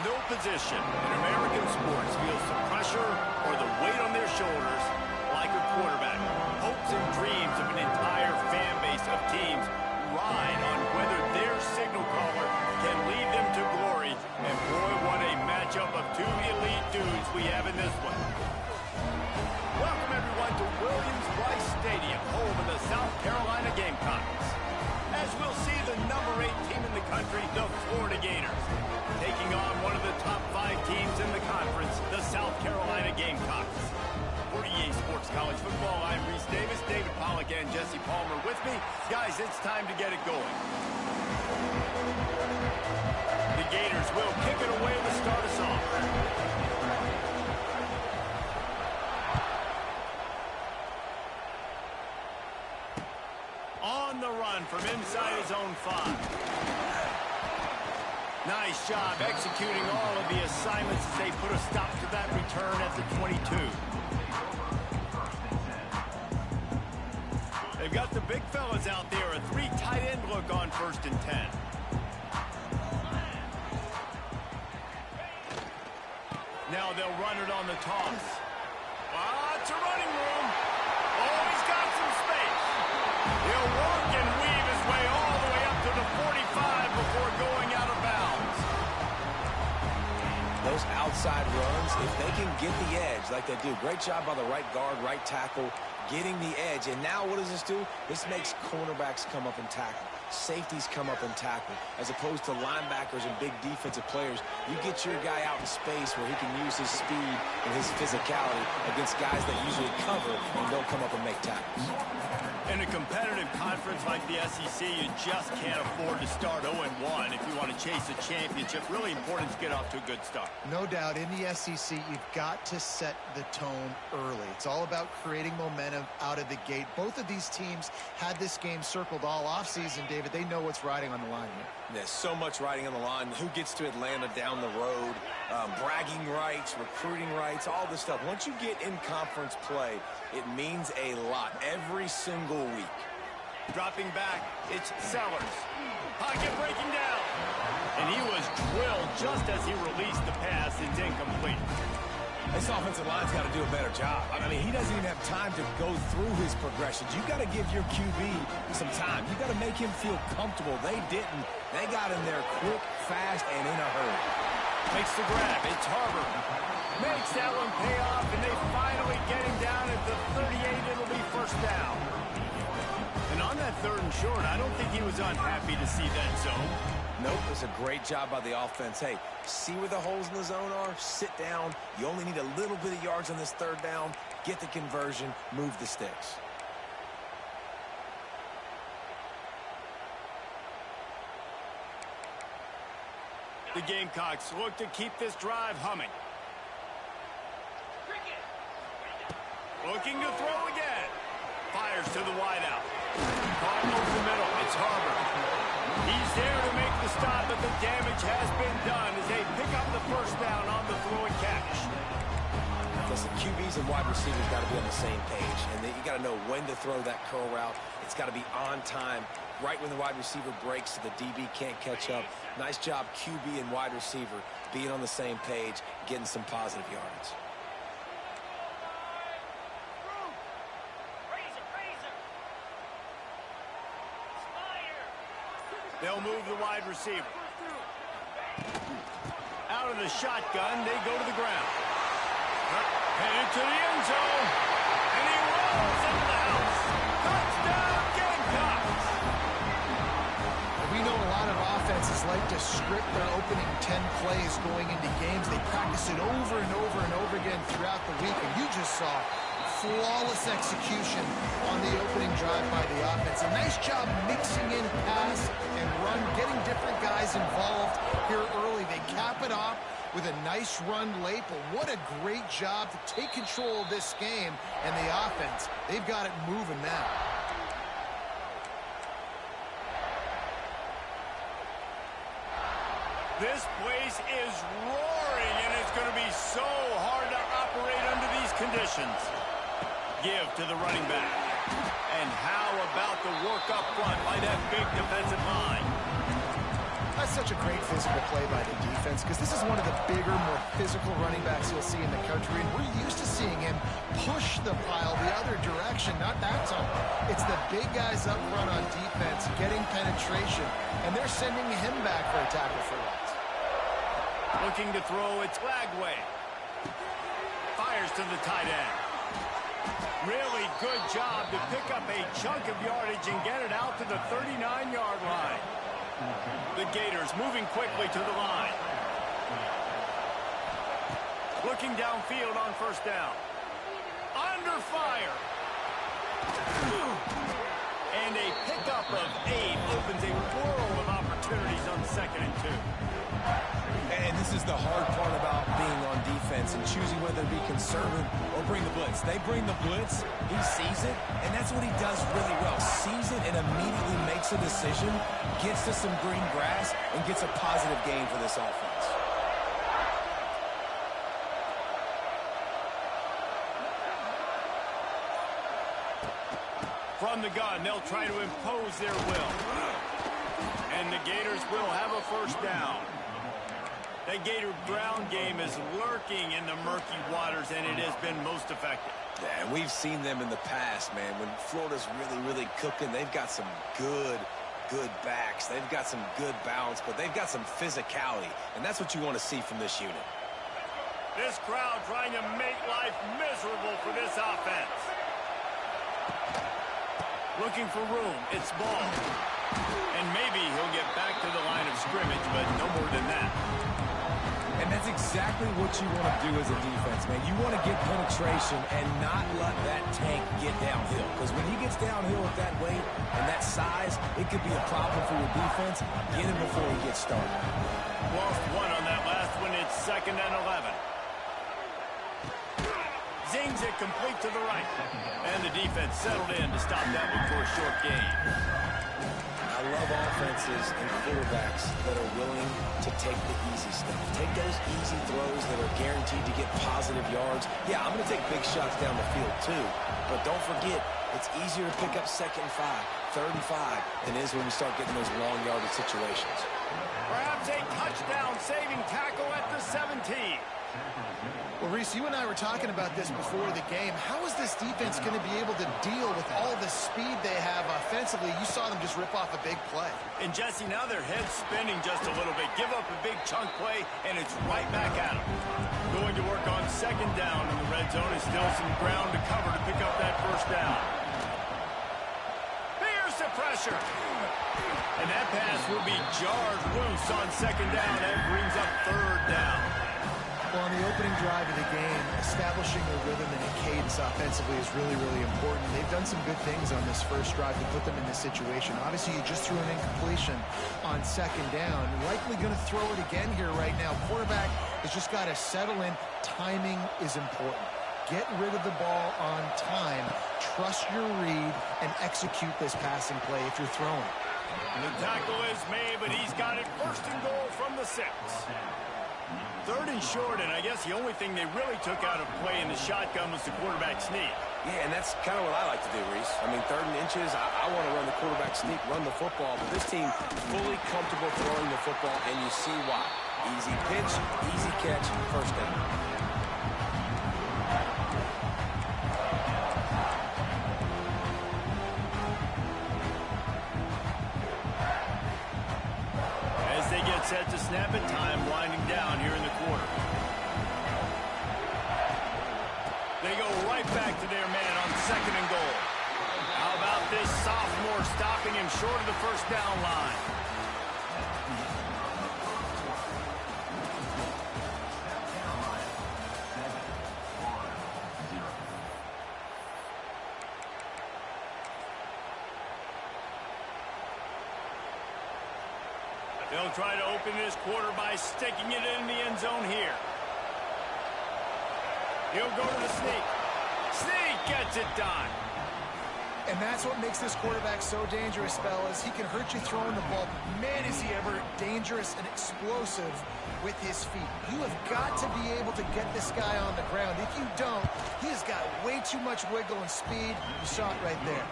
No position in American sports feels the pressure or the weight on their shoulders like a quarterback. Hopes and dreams of an entire fan base of teams ride on whether their signal caller can lead them to glory. And boy, what a matchup of two elite dudes we have in this one. Welcome everyone to Williams-Brice Stadium, home of the South Carolina Gamecocks. As we'll see the number 8 team in the country, the Florida Gators, taking on one of the top 5 teams in the conference, the South Carolina Gamecocks. For EA Sports College Football, I'm Reese Davis, David Pollack, and Jesse Palmer with me. Guys, it's time to get it going. The Gators will kick it away to start us off. On the run from inside his own 5. Nice job executing all of the assignments as they put a stop to that return at the 22. They've got the big fellas out there, a 3 tight end look on 1st and 10. Now they'll run it on the toss. Lots of running room. Oh, he's got some space. He'll walk and weave his way all the way up to the 45 before going out of bounds. Those outside runs, if they can get the edge like they do, great job by the right guard, right tackle, getting the edge. And now what does this do? This makes cornerbacks come up and tackle. Safeties come up and tackle. As opposed to linebackers and big defensive players, you get your guy out in space where he can use his speed and his physicality against guys that usually cover and don't come up and make tackles. In a competitive conference like the SEC, you just can't afford to start 0-1 if you want to chase a championship. Really important to get off to a good start. No doubt, in the SEC, you've got to set the tone early. It's all about creating momentum out of the gate. Both of these teams had this game circled all offseason, David. They know what's riding on the line here. There's so much riding on the line. Who gets to Atlanta down the road? Bragging rights, recruiting rights, all this stuff. Once you get in conference play, it means a lot every single week. Dropping back, it's Sellers. Pocket breaking down. And he was drilled just as he released the pass. It's incomplete. This offensive line's got to do a better job. I mean, he doesn't even have time to go through his progressions. You got to give your QB some time. You got to make him feel comfortable. They didn't. They got in there quick, fast, and in a hurry. Makes the grab. It's Harvard. Makes that one pay off, and they finally get him down at the 38. It'll be 1st down. And on that 3rd and short, I don't think he was unhappy to see that zone. Nope, it's a great job by the offense. Hey, see where the holes in the zone are? Sit down. You only need a little bit of yards on this 3rd down. Get the conversion. Move the sticks. The Gamecocks look to keep this drive humming. Looking to throw again. Fires to the wideout. Caught over the middle. It's Harvard. He's there to make the stop, but the damage has been done as they pick up the 1st down on the throw and catch. Listen, QBs and wide receivers got to be on the same page, and you got to know when to throw that curl route. It's got to be on time, right when the wide receiver breaks so the DB can't catch up. Nice job, QB and wide receiver, being on the same page, getting some positive yards. They'll move the wide receiver. Out of the shotgun, they go to the ground. Headed to the end zone. And he rolls into the house. Touchdown, Gamecocks! We know a lot of offenses like to script their opening 10 plays going into games. They practice it over and over and over again throughout the week. And you just saw flawless execution on the opening drive by the offense. A nice job mixing in pass and run, getting different guys involved here early. They cap it off with a nice run late, but what a great job to take control of this game and the offense. They've got it moving now. This place is roaring, and it's going to be so hard to operate under these conditions. Give to the running back. And how about the work up front by that big defensive line? A such a great physical play by the defense because this is one of the bigger, more physical running backs you'll see in the country, and we're used to seeing him push the pile the other direction. Not that time. It's the big guys up front on defense getting penetration, and they're sending him back for a tackle for loss. Looking to throw, it's Lagway. Fires to the tight end. Really good job to pick up a chunk of yardage and get it out to the 39-yard line. The Gators moving quickly to the line. Looking downfield on first down. Under fire. And a pickup of 8 opens a world of opportunities on 2nd and 2. And this is the hard part about being on defense and choosing whether to be conservative or bring the blitz. They bring the blitz, he sees it, and that's what he does really well. Sees it and immediately makes a decision, gets to some green grass, and gets a positive gain for this offense. From the gun, they'll try to impose their will. And the Gators will have a first down. The Gator ground game is lurking in the murky waters, and it has been most effective. Yeah, and we've seen them in the past, man. When Florida's really, really cooking, they've got some good backs. They've got some good balance, but they've got some physicality, and that's what you want to see from this unit. This crowd trying to make life miserable for this offense. Looking for room. It's ball. And maybe he'll get back to the line of scrimmage, but no more than that. And that's exactly what you want to do as a defense, man. You want to get penetration and not let that tank get downhill. Because when he gets downhill at that weight and that size, it could be a problem for your defense. Get him before he gets started. Lost one on that last one. It's 2nd and 11. Zings it complete to the right. And the defense settled in to stop that one for a short gain. I love offenses and quarterbacks that are willing to take the easy stuff. Take those easy throws that are guaranteed to get positive yards. Yeah, I'm going to take big shots down the field too. But don't forget, it's easier to pick up 2nd and 5, 3rd and 5 than it is when we start getting those long yardage situations. Perhaps a touchdown-saving tackle at the 17. Well, Reese, you and I were talking about this before the game. How is this defense going to be able to deal with all the speed they have offensively? You saw them just rip off a big play. And, Jesse, now their head's spinning just a little bit. Give up a big chunk play, and it's right back at them. Going to work on 2nd down in the red zone. And still some ground to cover to pick up that first down. Here's the pressure. And that pass will be jarred loose on 2nd down. That brings up 3rd down. Well, on the opening drive of the game, establishing a rhythm and a cadence offensively is really, really important. They've done some good things on this first drive to put them in this situation. Obviously, you just threw an incompletion on 2nd down. Likely going to throw it again here right now. Quarterback has just got to settle in. Timing is important. Get rid of the ball on time. Trust your read and execute this passing play if you're throwing. The tackle is made, but he's got it 1st and goal from the 6. 3rd and short, and I guess the only thing they really took out of play in the shotgun was the quarterback sneak. Yeah, and that's kind of what I like to do, Reese. I mean, 3rd and inches, I want to run the quarterback sneak, run the football, but this team fully comfortable throwing the football, and you see why. Easy pitch, easy catch, first down. Set to snap it, time winding down here in the quarter. They go right back to their man on 2nd and goal. How about this sophomore stopping him short of the first down line? They'll try to open this quarter by sticking it in the end zone here. He'll go to the sneak. Sneak gets it done. And that's what makes this quarterback so dangerous, fellas. He can hurt you throwing the ball. Man, is he ever dangerous and explosive with his feet. You have got to be able to get this guy on the ground. If you don't, he's got way too much wiggle and speed. You saw it right there.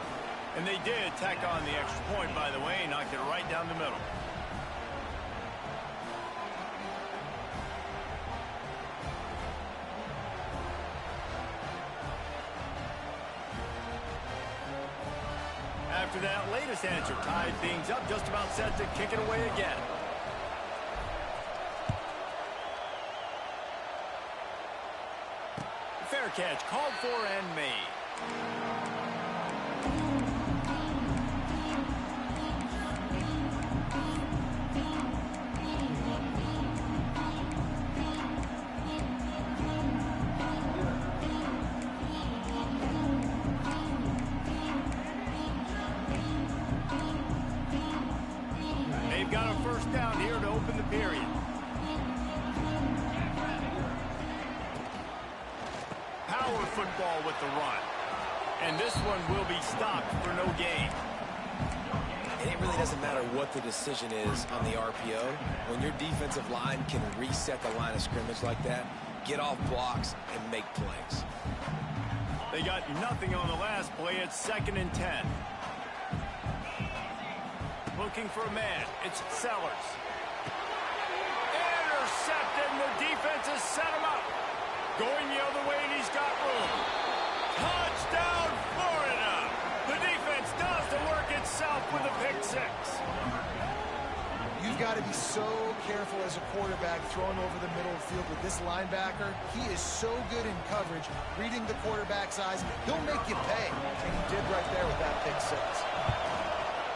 And they did tack on the extra point, by the way, knocked it right down the middle. that latest answer tied things up, just about set to kick it away again. Fair catch, called for and made. They've got a first down here to open the period. Power football with the run. And this one will be stopped for no gain. And it really doesn't matter what the decision is on the RPO. When your defensive line can reset the line of scrimmage like that, get off blocks and make plays. They got nothing on the last play. It's 2nd and 10. Looking for a man. It's Sellers. Intercepted, and the defense has set him up. Going the other way, and he's got room. Touchdown, Florida! The defense does the work itself with a pick six. You've got to be so careful as a quarterback throwing over the middle of the field with this linebacker. He is so good in coverage, reading the quarterback's eyes. He'll make you pay, and he did right there with that pick six.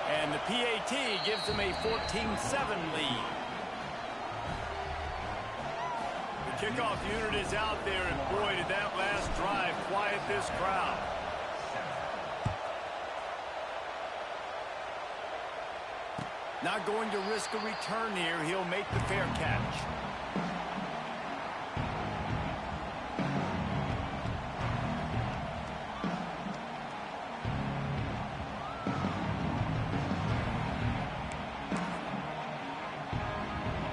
And the PAT gives them a 14-7 lead. The kickoff unit is out there, and boy, did that last drive quiet this crowd. Not going to risk a return here. He'll make the fair catch.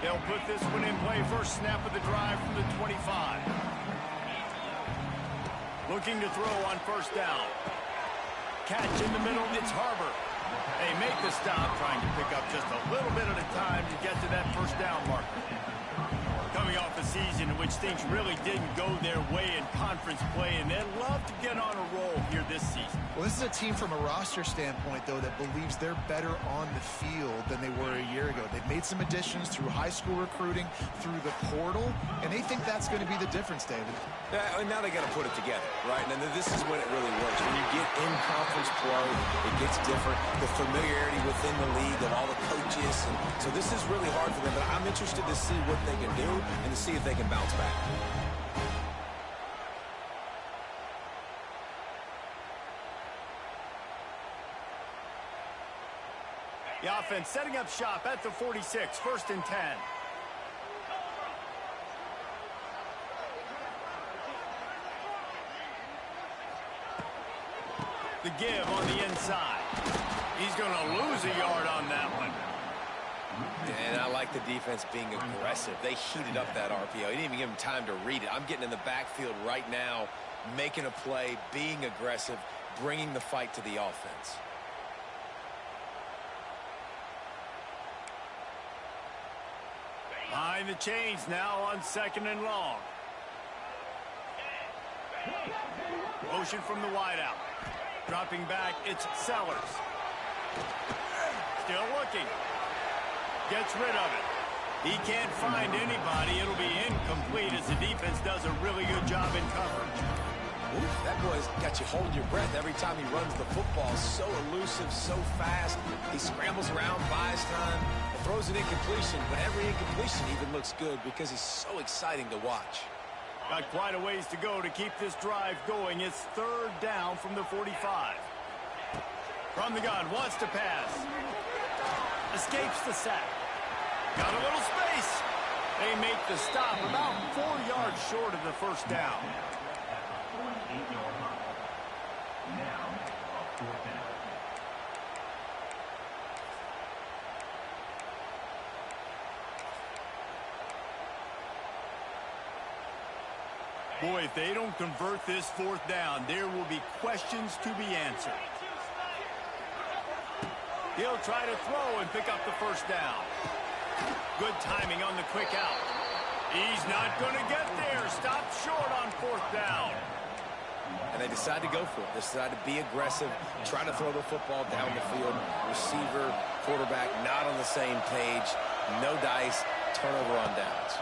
They'll put this one in play. First snap of the drive from the 25. Looking to throw on first down. Catch in the middle. It's Harbor. They make the stop, trying to pick up just a little bit at a time to get to that first down marker. Coming off a season in which things really didn't go their way in conference play, and they'd love to get on a roll here this season. Well, this is a team from a roster standpoint, though, that believes they're better on the field than they were a year ago. They've made some additions through high school recruiting, through the portal, and they think that's going to be the difference, David. Yeah, and now they got to put it together, right? And then this is when it really works. When you get in conference play, it gets different. The familiarity within the league of all the coaches. And so this is really hard for them, but I'm interested to see what they can do and to see if they can bounce back. The offense setting up shop at the 46, 1st and 10. The give on the inside. He's going to lose a yard on that one. And I like the defense being aggressive. They heated up that RPO. He didn't even give him time to read it. I'm getting in the backfield right now, making a play, being aggressive, bringing the fight to the offense. Behind the chains now on 2nd and long. Motion from the wideout. Dropping back, it's Sellers. Still looking. Gets rid of it. He can't find anybody. It'll be incomplete as the defense does a really good job in coverage. Ooh, that boy's got you holding your breath every time he runs the football. So elusive, so fast. He scrambles around, buys time, and throws an incompletion. But every incompletion even looks good because he's so exciting to watch. Got quite a ways to go to keep this drive going. It's 3rd down from the 45. From the gun, wants to pass. Escapes the sack. Got a little space. They make the stop about 4 yards short of the first down. Boy, if they don't convert this 4th down, there will be questions to be answered. He'll try to throw and pick up the first down. Good timing on the quick out. He's not going to get there. Stopped short on 4th down. And they decide to go for it. They decide to be aggressive, try to throw the football down the field. Receiver, quarterback, not on the same page. No dice, turnover on downs.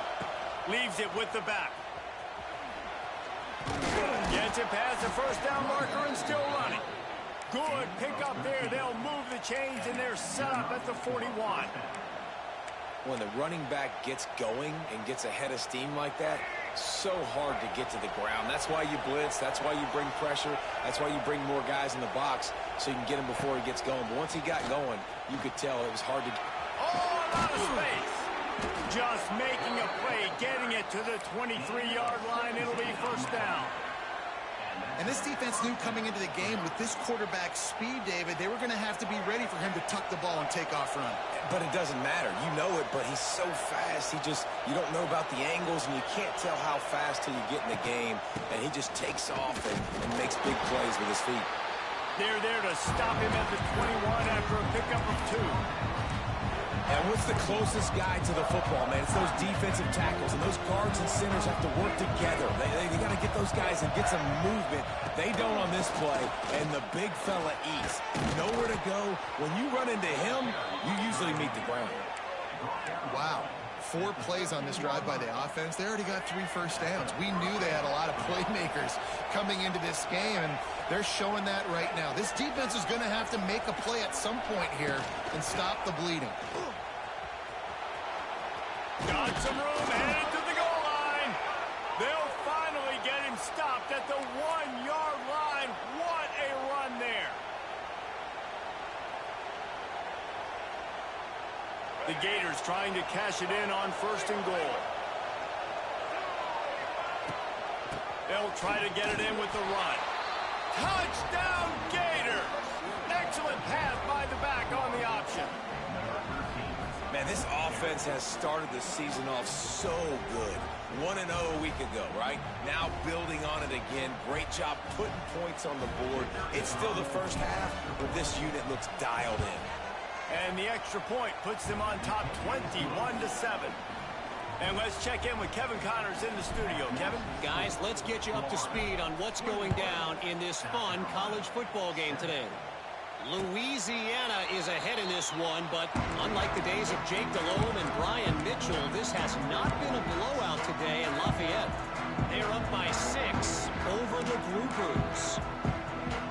Leaves it with the back. Gets it past the first down marker and still running. Good pick up there. They'll move the chains, and they're set up at the 41. When the running back gets going and gets ahead of steam like that, so hard to get to the ground. That's why you blitz. That's why you bring pressure. That's why you bring more guys in the box so you can get him before he gets going. But once he got going, you could tell it was hard to... Oh, out of space. Just making a play, getting it to the 23-yard line. It'll be first down. And this defense knew coming into the game with this quarterback's speed, David, they were going to have to be ready for him to tuck the ball and take off run. But it doesn't matter. You know it, but he's so fast. You don't know about the angles, and you can't tell how fast till you get in the game. And he just takes off and makes big plays with his feet. They're there to stop him at the 21 after a pickup of 2. And what's the closest guy to the football, man? It's those defensive tackles, and those guards and centers have to work together. They got to get those guys and get some movement. They don't on this play, and the big fella eats. Nowhere to go. When you run into him, you usually meet the ground. Wow. 4 plays on this drive by the offense. They already got 3 first downs. We knew they had a lot of playmakers coming into this game, and they're showing that right now. This defense is going to have to make a play at some point here and stop the bleeding. Got some room, headed to the goal line. They'll finally get him stopped at the 1-yard line. What a run there. The Gators trying to cash it in on first and goal. They'll try to get it in with the run. Touchdown, Gators! Excellent pass by the back on the option. Man, this offense has started the season off so good. 1-0 a week ago, right? Now building on it again. Great job putting points on the board. It's still the first half, but this unit looks dialed in. And the extra point puts them on top 21-7. And let's check in with Kevin Connors in the studio. Kevin? Guys, let's get you up to speed on what's going down in this fun college football game today. Louisiana is ahead in this one, but unlike the days of Jake Delhomme and Brian Mitchell, this has not been a blowout today in Lafayette. They're up by 6 over the Groupers.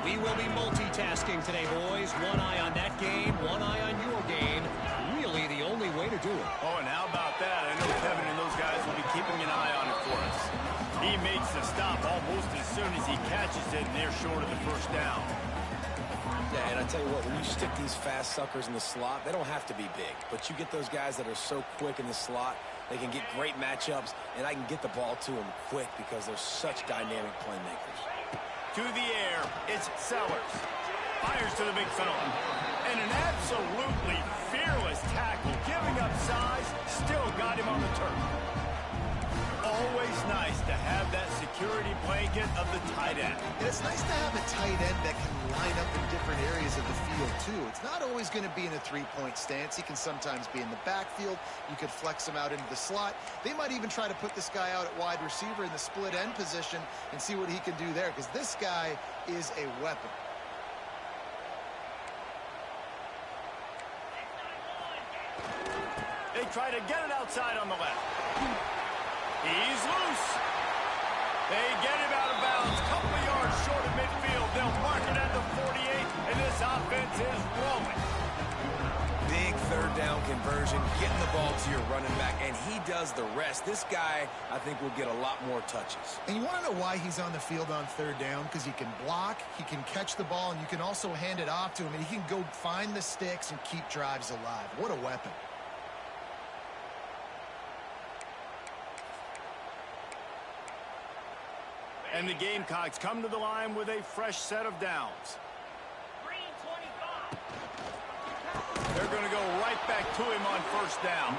We will be multitasking today, boys. One eye on that game, one eye on your game. Really the only way to do it. Oh, and how about that? I know Kevin and those guys will be keeping an eye on it for us. He makes the stop almost as soon as he catches it, and they're short of the first down. Yeah, and I tell you what, when you stick these fast suckers in the slot, they don't have to be big. But you get those guys that are so quick in the slot, they can get great matchups, and I can get the ball to them quick because they're such dynamic playmakers. To the air, it's Sellers. Fires to the big fella. And an absolutely fearless tackle, giving up size, still got him on the turf. Always nice to have that security blanket of the tight end. And it's nice to have a tight end that can line up in different areas of the field, too. It's not always going to be in a 3-point stance. He can sometimes be in the backfield. You could flex him out into the slot. They might even try to put this guy out at wide receiver in the split end position and see what he can do there, because this guy is a weapon. They try to get it outside on the left. He's loose. They get him out of bounds. Couple of yards short of midfield. They'll mark it at the 48, and this offense is rolling. Big third down conversion, getting the ball to your running back, and he does the rest. This guy, I think, will get a lot more touches. And you want to know why he's on the field on third down? Because he can block, he can catch the ball, and you can also hand it off to him, and he can go find the sticks and keep drives alive. What a weapon. And the Gamecocks come to the line with a fresh set of downs. They're going to go right back to him on first down.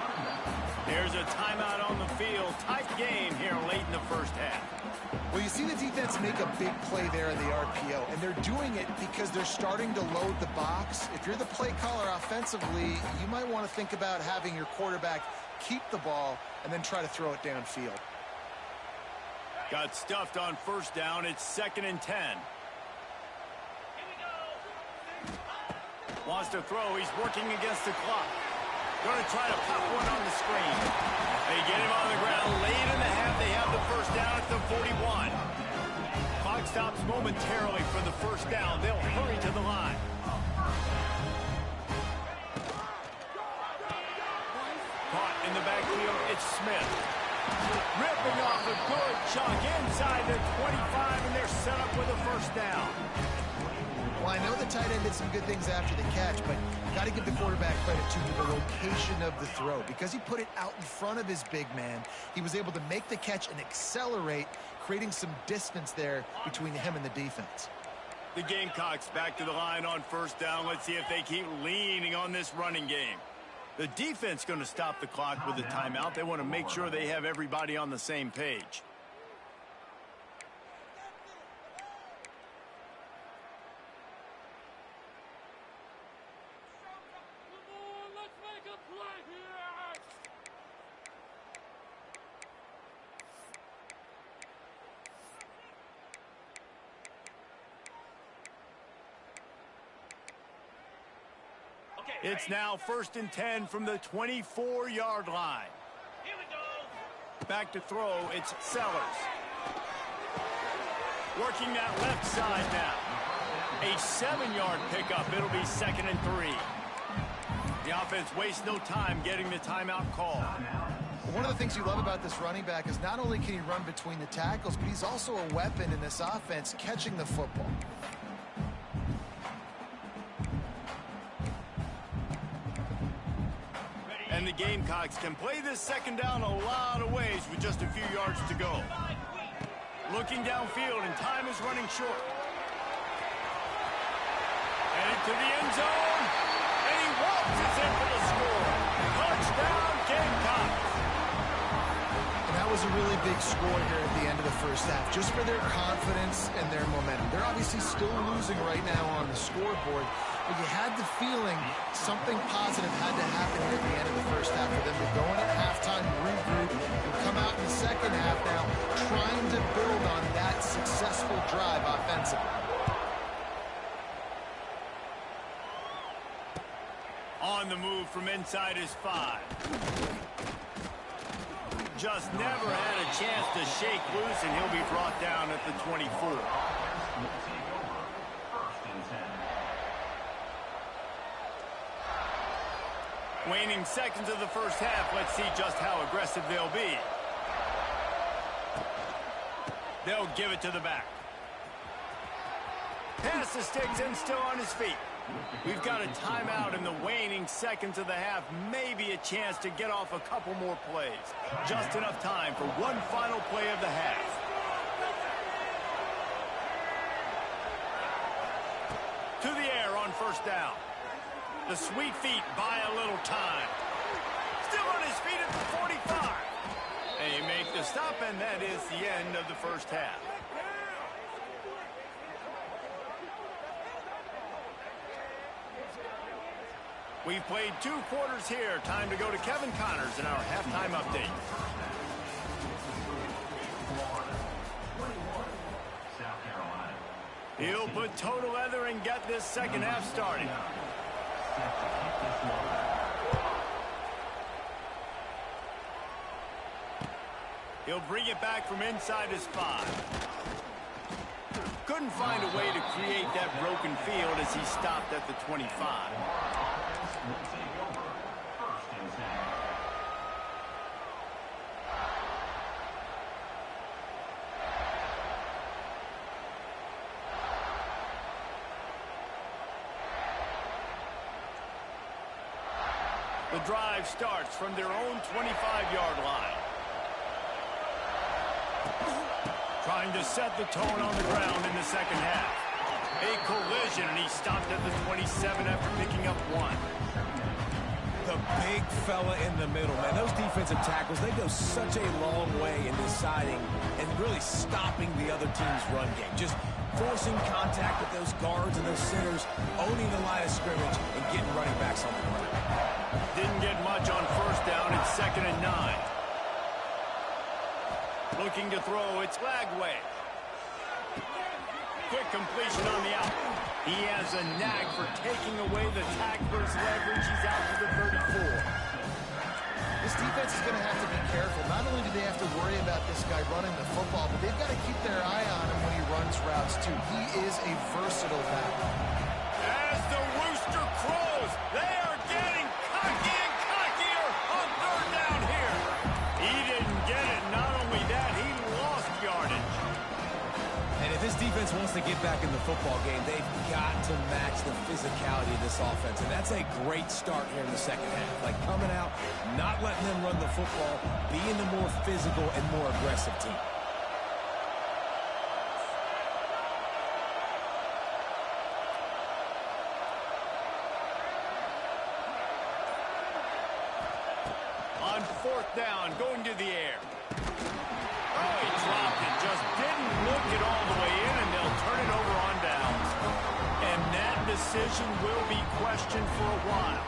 There's a timeout on the field. Tight game here late in the first half. Well, you see the defense make a big play there in the RPO, and they're doing it because they're starting to load the box. If you're the play caller offensively, you might want to think about having your quarterback keep the ball and then try to throw it downfield. Got stuffed on first down. It's 2nd and 10. Wants to throw. He's working against the clock. Going to try to pop one on the screen. They get him on the ground. Late in the half, they have the first down at the 41. Clock stops momentarily for the first down. They'll hurry to the line. Caught in the backfield. It's Smith. Ripping off a good chunk inside the 25, and they're set up with a first down. Well, I know the tight end did some good things after the catch, but got to give the quarterback credit to the location of the throw. Because he put it out in front of his big man, he was able to make the catch and accelerate, creating some distance there between him and the defense. The Gamecocks back to the line on first down. Let's see if they keep leaning on this running game. The defense going to stop the clock with a timeout. They want to make sure they have everybody on the same page. It's now 1st and 10 from the 24-yard line. Here we go. Back to throw, it's Sellers. Working that left side now. A 7-yard pickup. It'll be 2nd and 3. The offense wastes no time getting the timeout call. One of the things you love about this running back is not only can he run between the tackles, but he's also a weapon in this offense catching the football. And the Gamecocks can play this second down a lot of ways with just a few yards to go. Looking downfield, and time is running short. Headed to the end zone, and he waltzes in for the score. Touchdown, Gamecocks. And that was a really big score here at the end of the first half, just for their confidence and their momentum. They're obviously still losing right now on the scoreboard, but you had the feeling something positive had to happen here at the end of the first half for them to go in at halftime, regroup, and come out in the second half now trying to build on that successful drive offensively. On the move from inside his 5. Just never had a chance to shake loose, and he'll be brought down at the 24. Waning seconds of the first half. Let's see just how aggressive they'll be. They'll give it to the back. Pass the sticks and still on his feet. We've got a timeout in the waning seconds of the half. Maybe a chance to get off a couple more plays. Just enough time for one final play of the half. To the air on first down. The sweet feet buy a little time. Still on his feet at the 45. They make the stop, and that is the end of the first half. We've played 2 quarters here. Time to go to Kevin Connors in our halftime update. He'll put toe to leather and get this second half started. He'll bring it back from inside his 5. Couldn't find a way to create that broken field as he stopped at the 25. The drive starts from their own 25-yard line. Trying to set the tone on the ground in the second half. A collision, and he stopped at the 27 after picking up 1. The big fella in the middle, man. Those defensive tackles, they go such a long way in deciding and really stopping the other team's run game. Just forcing contact with those guards and those centers, owning the line of scrimmage, and getting running backs on the ground. Didn't get much on first down. It's 2nd and 9. Looking to throw, it's Lagway. Quick completion on the out. He has a knack for taking away the tackler's leverage. He's out to the 34. This defense is going to have to be careful. Not only do they have to worry about this guy running the football, but they've got to keep their eye on him when he runs routes, too. He is a versatile back. As the rooster crows, they are getting cocky and cockier on third down here. He didn't get it. Not only that, he lost yardage. And if this defense wants to get back in the football game, they've got to match the physicality of this offense. And that's a great start here in the second half. Like coming out, not letting them run the football, being the more physical and more aggressive team. On fourth down, going to the air. Oh, he dropped it. Just didn't look it all the way in, and they'll turn it over on downs. And that decision will be questioned for a while.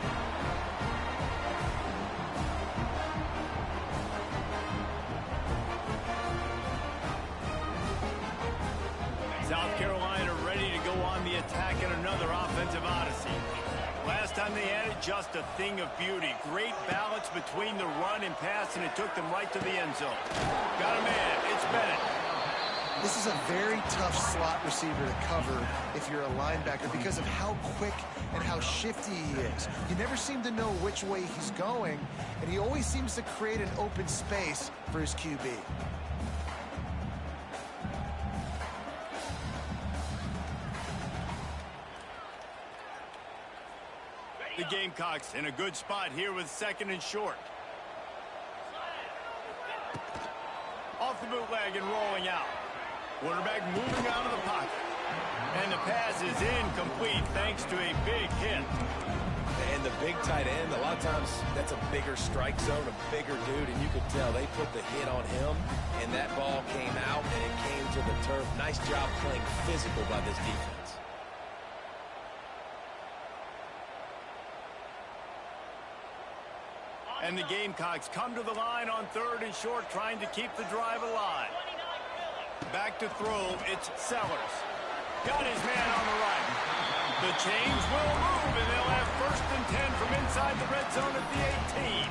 South Carolina ready to go on the attack in another offensive odyssey. Last time they had it, just a thing of beauty. Great balance between the run and pass, and it took them right to the end zone. Got a man. It's Bennett. This is a very tough slot receiver to cover if you're a linebacker because of how quick and how shifty he is. You never seem to know which way he's going, and he always seems to create an open space for his QB. The Gamecocks in a good spot here with second and short. Off the bootleg and rolling out. Quarterback moving out of the pocket. And the pass is incomplete thanks to a big hit. And the big tight end, a lot of times that's a bigger strike zone, a bigger dude, and you could tell they put the hit on him, and that ball came out, and it came to the turf. Nice job playing physical by this defense. And the Gamecocks come to the line on third and short, trying to keep the drive alive. Back to throw, it's Sellers. Got his man on the right. The chains will move, and they'll have first and 10 from inside the red zone at the 18.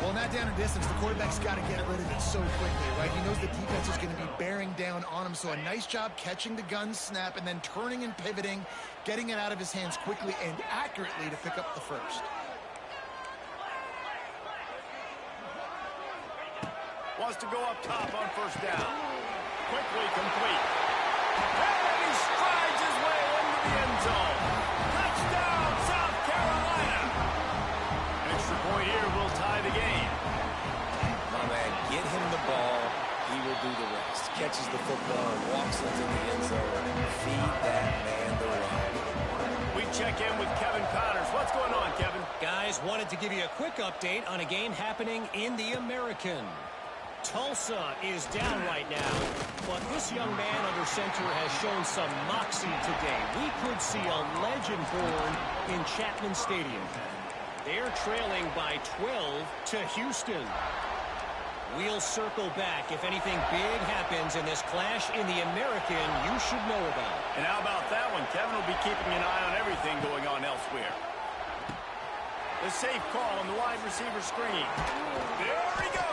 Well, not down in distance. The quarterback's got to get rid of it so quickly, right? He knows the defense is going to be bearing down on him, so a nice job catching the gun snap and then turning and pivoting, getting it out of his hands quickly and accurately to pick up the first. Wants to go up top on first down. Quickly complete. And he strides his way into the end zone. Touchdown, South Carolina. Extra point here will tie the game. My man, get him the ball. He will do the rest. Catches the football and walks into the end zone. Feed that man the run. We check in with Kevin Connors. What's going on, Kevin? Guys, wanted to give you a quick update on a game happening in the American. Tulsa is down right now, but this young man under center has shown some moxie today. We could see a legend born in Chapman Stadium. They're trailing by 12 to Houston. We'll circle back. If anything big happens in this clash in the American, you should know about. And how about that one? Kevin will be keeping an eye on everything going on elsewhere. The safe call on the wide receiver screen. There he goes.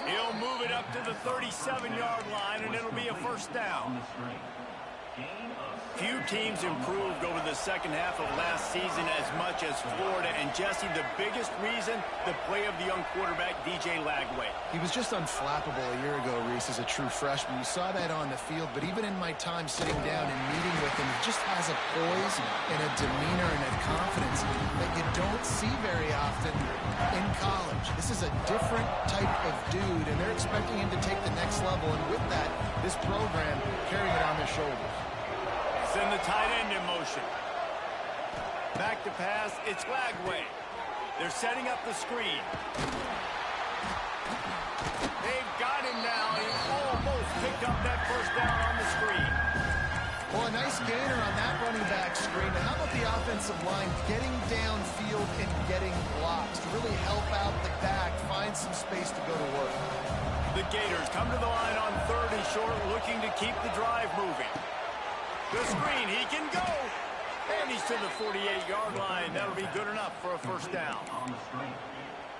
He'll move it up to the 37-yard line, and it'll be a first down. Few teams improved over the second half of last season as much as Florida. And, Jesse, the biggest reason, the play of the young quarterback, DJ Lagway. He was just unflappable a year ago, Reese, as a true freshman. You saw that on the field, but even in my time sitting down and meeting with him, he just has a poise and a demeanor and a confidence that you don't see very often in college. This is a different type of dude, and they're expecting him to take the next level. And with that, this program carrying it on their shoulders. Send the tight end in motion. Back to pass, it's Lagway. They're setting up the screen. They've got him now. He almost picked up that first down on the screen. Well, a nice gainer on that running back screen. But how about the offensive line getting downfield and getting blocks to really help out the back, find some space to go to work? The Gators come to the line on 3rd and short, looking to keep the drive moving. The screen, he can go. And he's to the 48-yard line. That'll be good enough for a first down.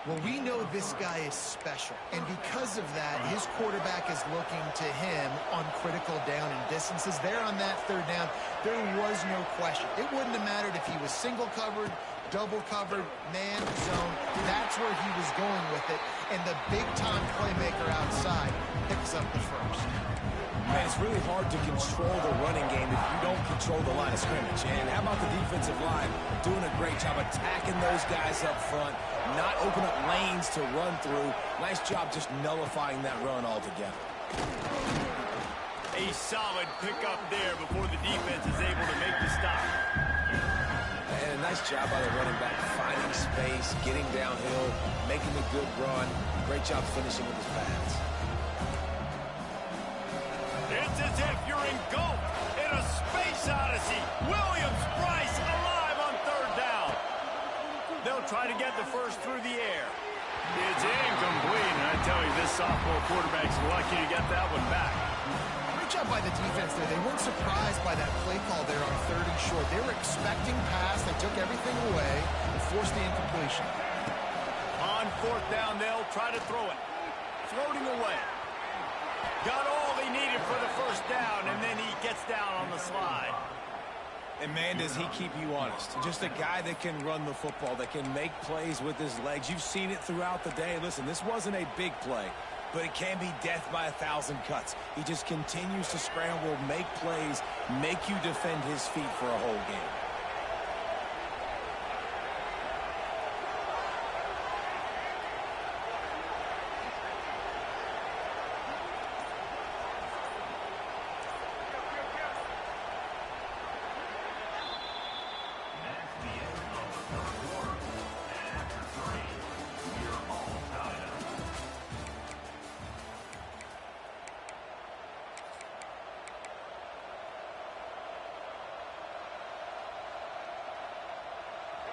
Well, we know this guy is special, and because of that, his quarterback is looking to him on critical down and distances. There on that 3rd down, there was no question. It wouldn't have mattered if he was single covered, double covered, man, zone. That's where he was going with it, and the big-time playmaker outside picks up the first. Man, it's really hard to control the running game if you don't control the line of scrimmage. And how about the defensive line doing a great job attacking those guys up front, not open up lanes to run through. Nice job just nullifying that run altogether. A solid pickup there before the defense is able to make the stop. And a nice job by the running back, finding space, getting downhill, making a good run. Great job finishing with his pads. It's as if you're engulfed in a space odyssey. Williams-Brice alive on 3rd down. They'll try to get the first through the air. It's incomplete, and I tell you, this sophomore quarterback's lucky to get that one back. Great job by the defense there. They weren't surprised by that play call there on 3rd and short. They were expecting pass. They took everything away and forced the incompletion. On 4th down, they'll try to throw it. Floating away. Got all they needed for the first down, and then he gets down on the slide. And, man, does he keep you honest. Just a guy that can run the football, that can make plays with his legs. You've seen it throughout the day. Listen, this wasn't a big play, but it can be death by 1,000 cuts. He just continues to scramble, make plays, make you defend his feet for a whole game.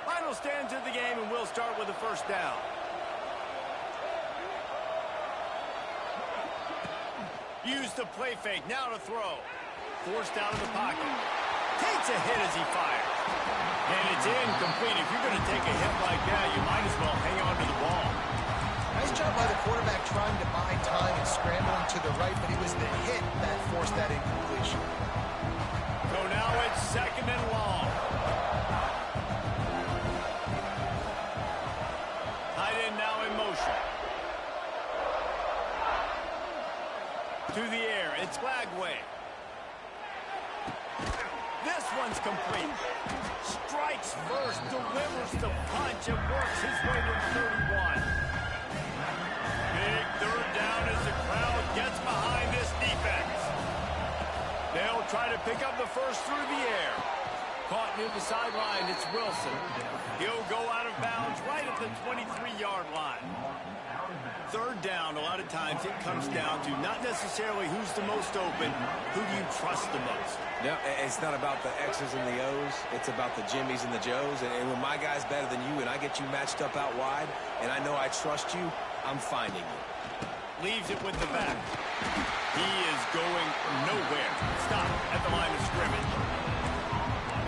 Final stands of the game, and we'll start with the first down. Use the play fake, now to throw. Forced out of the pocket. Takes a hit as he fires. And it's incomplete. If you're going to take a hit like that, you might as well hang on to the ball. Nice job by the quarterback trying to buy time and scrambling to the right, but it was the hit that forced that incompletion. So now it's 2nd and long. Tight end now in motion. To the air, it's Flagway. This one's complete. Strikes first, delivers the punch, and works his way to 31. Big 3rd down as the crowd gets behind this defense. They'll try to pick up the first through the air. Caught near the sideline, it's Wilson. He'll go out of bounds right at the 23-yard line. 3rd down, a lot of times it comes down to not necessarily who's the most open, who do you trust the most? No, it's not about the X's and the O's. It's about the Jimmies and the Joes. And when my guy's better than you and I get you matched up out wide and I know I trust you, I'm finding you. Leaves it with the back. He is going nowhere. Stop at the line of scrimmage.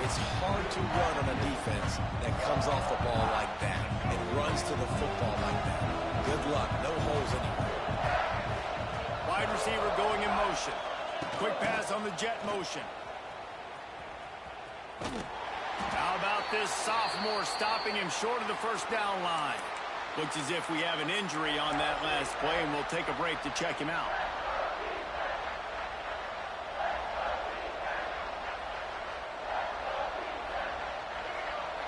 It's hard to run on a defense that comes off the ball like that and runs to the football like that. Good luck. No holes anywhere. Wide receiver going in motion. Quick pass on the jet motion. How about this sophomore stopping him short of the first down line? Looks as if we have an injury on that last play, and we'll take a break to check him out.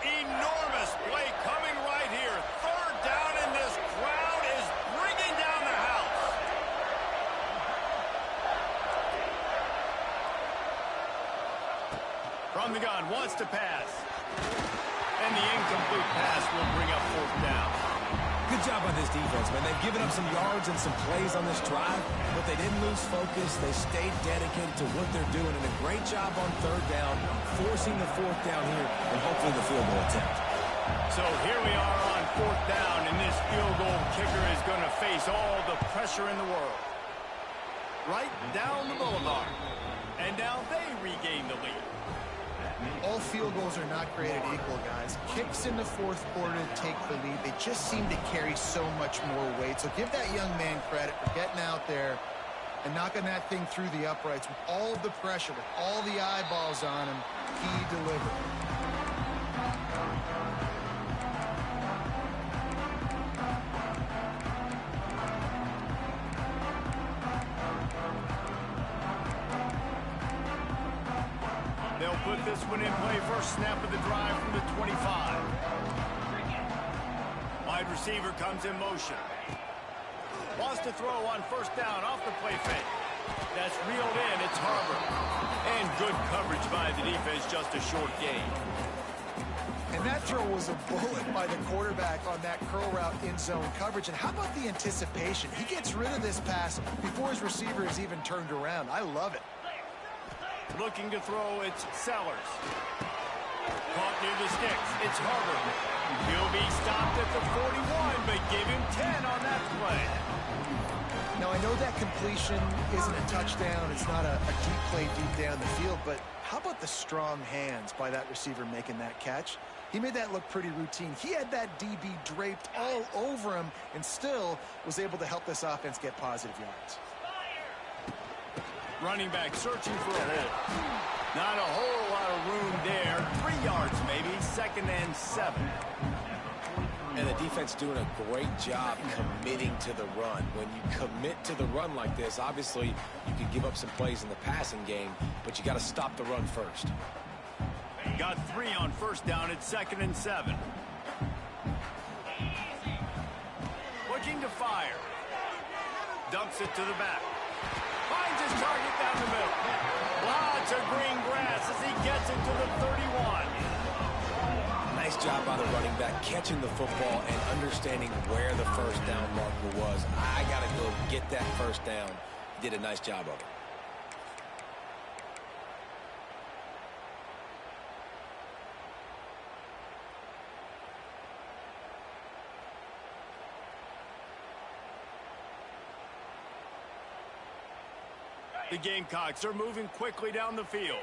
Enormous play coming right here. 3rd down, and this crowd is bringing down the house. From the gun, wants to pass. And the incomplete pass will bring up 4th down. Good job by this defense, man. They've given up some yards and some plays on this drive, but they didn't lose focus. They stayed dedicated to what they're doing, and a great job on 3rd down, forcing the 4th down here, and hopefully the field goal attempt. So here we are on 4th down, and this field goal kicker is going to face all the pressure in the world. Right down the boulevard. And now they regain the lead. All field goals are not created equal, guys. Kicks in the fourth quarter to take the lead. They just seem to carry so much more weight. So give that young man credit for getting out there and knocking that thing through the uprights with all of the pressure, with all the eyeballs on him. He delivered. They'll put this one in play. First snap of the drive from the 25. Wide receiver comes in motion. Wants to throw on first down off the play fake. That's reeled in. It's Harbor. And good coverage by the defense. Just a short gain. And that throw was a bullet by the quarterback on that curl route in zone coverage. And how about the anticipation? He gets rid of this pass before his receiver is even turned around. I love it. Looking to throw, it's Sellers. Caught near the sticks. It's Harbor. He'll be stopped at the 41, but give him 10 on that play. Now, I know that completion isn't a touchdown. It's not a deep play deep down the field, but how about the strong hands by that receiver making that catch? He made that look pretty routine. He had that DB draped all over him and still was able to help this offense get positive yards. Running back searching for a hole. Not a whole lot of room there. 3 yards maybe. 2nd and 7. And the defense doing a great job committing to the run. When you commit to the run like this, obviously you can give up some plays in the passing game, but you got to stop the run first. Got 3 on first down. It's 2nd and 7. Looking to fire. Dumps it to the back. Finds his target down the middle. Lots of green grass as he gets it to the 31. Nice job by the running back, catching the football and understanding where the first down marker was. I got to go get that first down. He did a nice job of it. The Gamecocks are moving quickly down the field.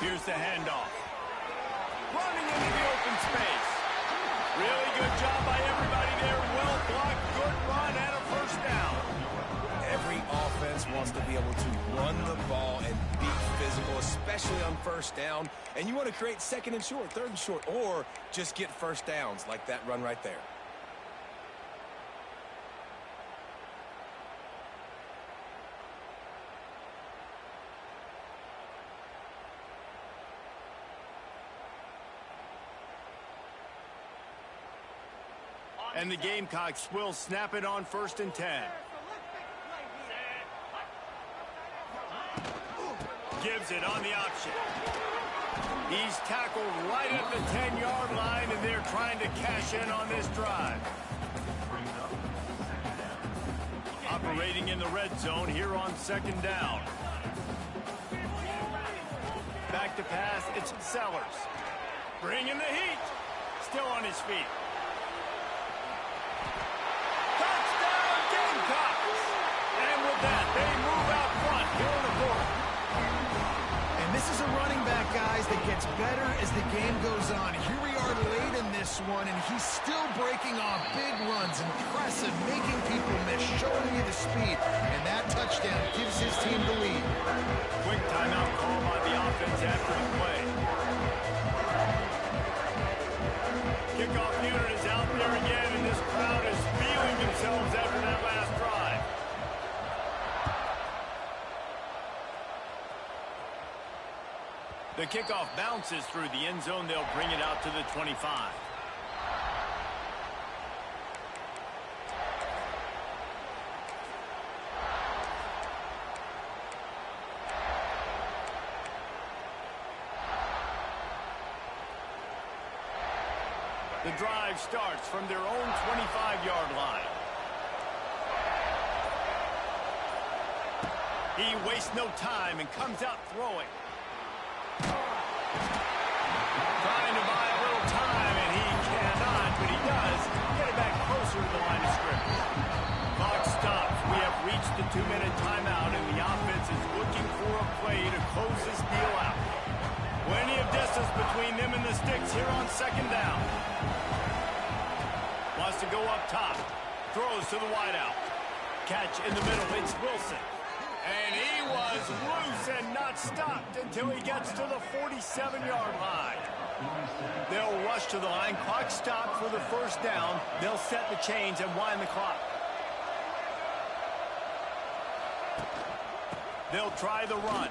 Here's the handoff. Running into the open space. Really good job by everybody there. Well blocked, good run, and a first down. Every offense wants to be able to run the ball and be physical, especially on first down. And you want to create 2nd and short, 3rd and short, or just get first downs like that run right there. And the Gamecocks will snap it on 1st and 10. Gives it on the option. He's tackled right at the 10-yard line, and they're trying to cash in on this drive. Operating in the red zone here on 2nd down. Back to pass, it's Sellers. Bringing the heat. Still on his feet. Touchdown, Gamecocks! And with that, they move out front here in the 4th. And this is a running back, guys, that gets better as the game goes on. Here we are late in this one, and he's still breaking off big runs. Impressive, making people miss, showing you the speed. And that touchdown gives his team the lead. Quick timeout call by the offense after the play. Kickoff unit is out there again, and this crowd is feeling themselves after that last drive. The kickoff bounces through the end zone. They'll bring it out to the 25. The drive starts from their own 25-yard line. He wastes no time and comes out throwing. Trying to buy a little time, and he closer to the line of scrimmage. Clock stops. We have reached the 2-minute timeout, and the offense is looking for a play to close this deal out. Plenty of distance between them and the sticks here on second down. Wants to go up top. Throws to the wideout. Catch in the middle. It's Wilson. And he was loose and not stopped until he gets to the 47-yard line. They'll rush to the line. Clock stopped for the first down. They'll set the chains and wind the clock. They'll try the run.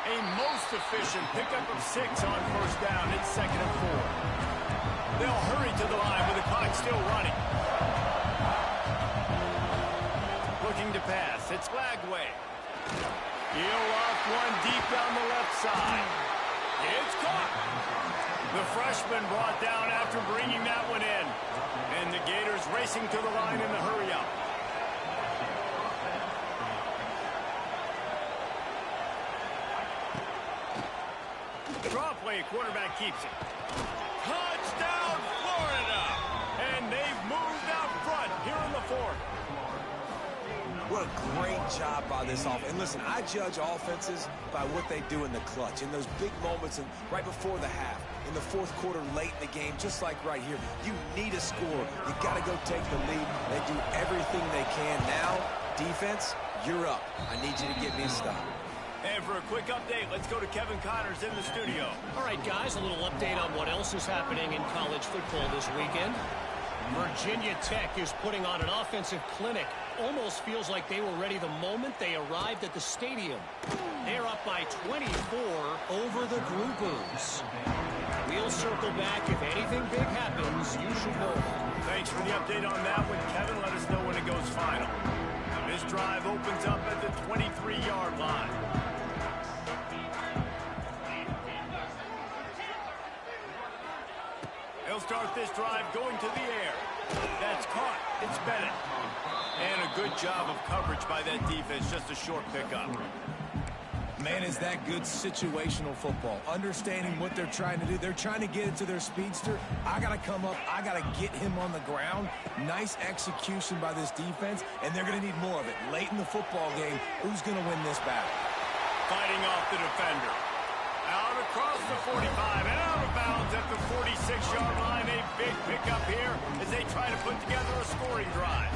A most efficient pickup of 6 on first down. It's 2nd and 4. They'll hurry to the line with the clock still running. Looking to pass. It's Lagway. He'll off one deep down the left side. It's caught. The freshman brought down after bringing that one in. And the Gators racing to the line in the hurry-up. Draw play, quarterback keeps it. Touchdown, Florida! And they've moved out front here in the 4th. What a great job by this offense. And listen, I judge offenses by what they do in the clutch, in those big moments and right before the half, in the 4th quarter, late in the game, just like right here. You need a score. You got to go take the lead. They do everything they can. Now, defense, you're up. I need you to get me a stop. And for a quick update, let's go to Kevin Connors in the studio. All right, guys, a little update on what else is happening in college football this weekend. Virginia Tech is putting on an offensive clinic. Almost feels like they were ready the moment they arrived at the stadium. They're up by 24 over the Groupoos. We'll circle back. If anything big happens, you should know. Thanks for the update on that one, Kevin. Let us know when it goes final. This drive opens up at the 23-yard line. He'll start this drive going to the air. That's caught. It's Bennett. And a good job of coverage by that defense. Just a short pickup. Man, is that good situational football. Understanding what they're trying to do. They're trying to get it to their speedster. I got to come up. I got to get him on the ground. Nice execution by this defense, and they're going to need more of it. Late in the football game, who's going to win this battle? Fighting off the defender. Out across the 45 and out of bounds at the 46-yard line. A big pickup here as they try to put together a scoring drive.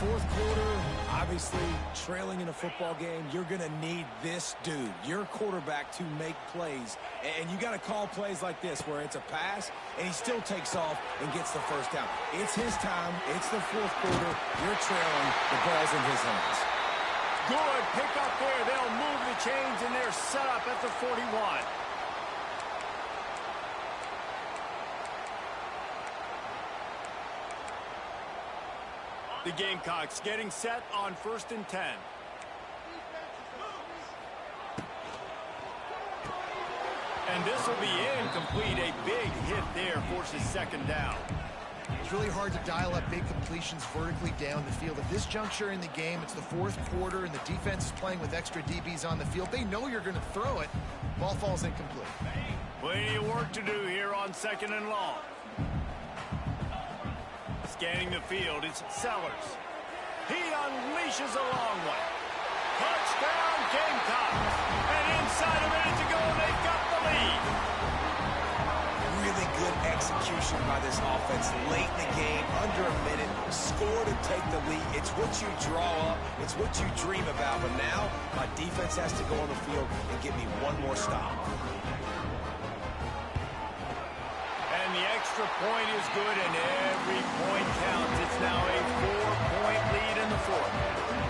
4th quarter, obviously trailing in a football game, you're going to need this dude, your quarterback, to make plays. And you got to call plays like this where it's a pass and he still takes off and gets the first down. It's his time. It's the 4th quarter. You're trailing. The ball's in his hands. Good pickup there. They'll move the chains and they're set up at the 41. The Gamecocks getting set on 1st and 10. And this will be incomplete. A big hit there forces 2nd down. It's really hard to dial up big completions vertically down the field. At this juncture in the game, it's the 4th quarter, and the defense is playing with extra DBs on the field. They know you're going to throw it. Ball falls incomplete. Plenty of work to do here on 2nd and long. Scanning the field, it's Sellers. He unleashes a long one. Touchdown, Gamecocks. And inside a minute to go, they've got the lead. Really good execution by this offense late in the game, under a minute, score to take the lead. It's what you draw up. It's what you dream about. But now, my defense has to go on the field and get me one more stop. And the extra point is good, and every point counts. It's now a 4-point lead in the 4th.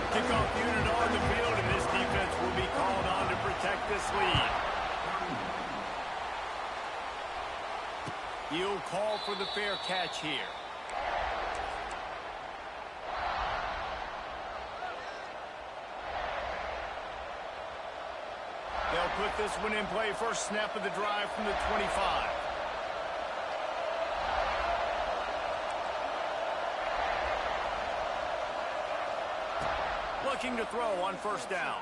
Kickoff unit on the field, and this defense will be called on to protect this lead. He'll call for the fair catch here. They'll put this one in play. First snap of the drive from the 25. Looking to throw on 1st down.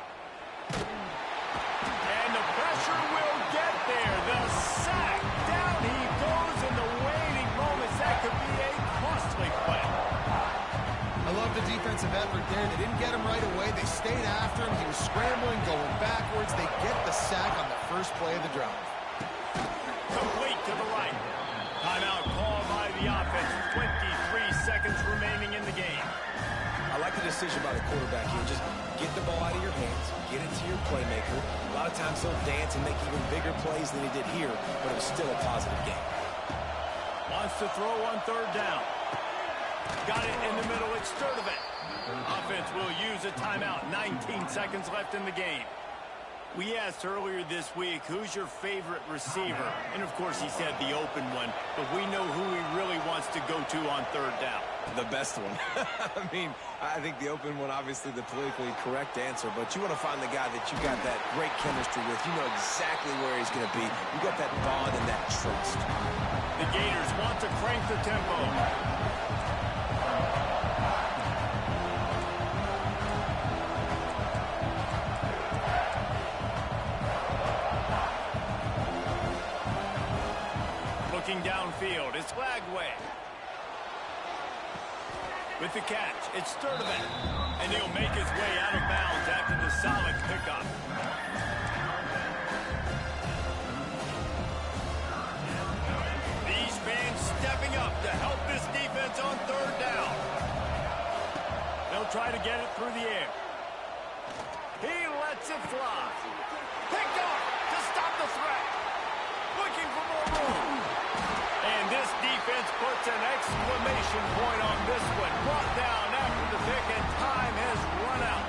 And the pressure will get there. The sack. Down he goes in the waiting moments. That could be a after him. He was scrambling, going backwards. They get the sack on the first play of the drive. Complete to the right. Timeout called by the offense. 23 seconds remaining in the game. I like the decision by the quarterback here. Just get the ball out of your hands, get it to your playmaker. A lot of times he'll dance and make even bigger plays than he did here, but it was still a positive game. Wants to throw on third down. Got it in the middle. It's Sturdivant. Offense will use a timeout. 19 seconds left in the game. We asked earlier this week, who's your favorite receiver? And, of course, he said the open one. But we know who he really wants to go to on third down. The best one. I mean, I think the open one, obviously the politically correct answer, but you want to find the guy that you got that great chemistry with. You know exactly where he's going to be. You got that bond and that trust. The Gators want to crank the tempo. Looking downfield, it's Lagway. With the catch, it's Sturdivant. And he'll make his way out of bounds after the solid pickup. These fans stepping up to help this defense on third down. They'll try to get it through the air. He lets it fly. Picked off to stop the threat. Looking for more room. And this defense puts an exclamation point on this one. Brought down after the pick, and time has run out.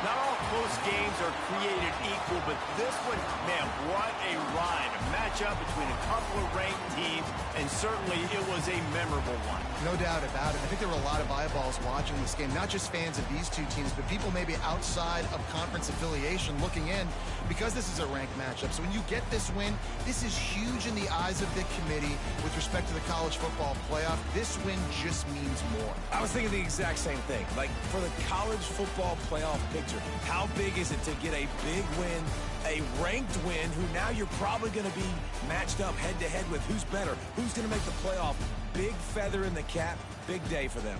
Not all close games are created equal, but this one, man, what a ride. A matchup between a couple of ranked teams, and certainly it was a memorable one. No doubt about it. I think there were a lot of eyeballs watching this game, not just fans of these two teams, but people maybe outside of conference affiliation looking in because this is a ranked matchup. So when you get this win, this is huge in the eyes of the committee with respect to the college football playoff. This win just means more. I was thinking the exact same thing. Like, for the college football playoff picture, how big is it to get a big win, a ranked win, who now you're probably going to be matched up head-to-head with who's better, who's going to make the playoff. Big feather in the cap, big day for them.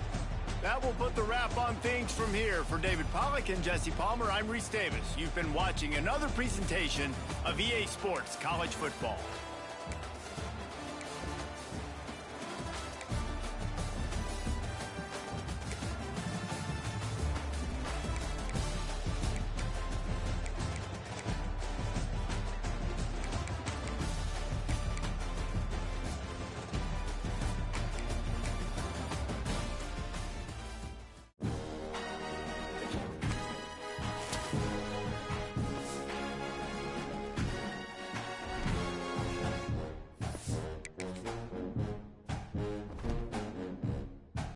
That will put the wrap on things from here. For David Pollack and Jesse Palmer, I'm Reese Davis. You've been watching another presentation of EA Sports College Football.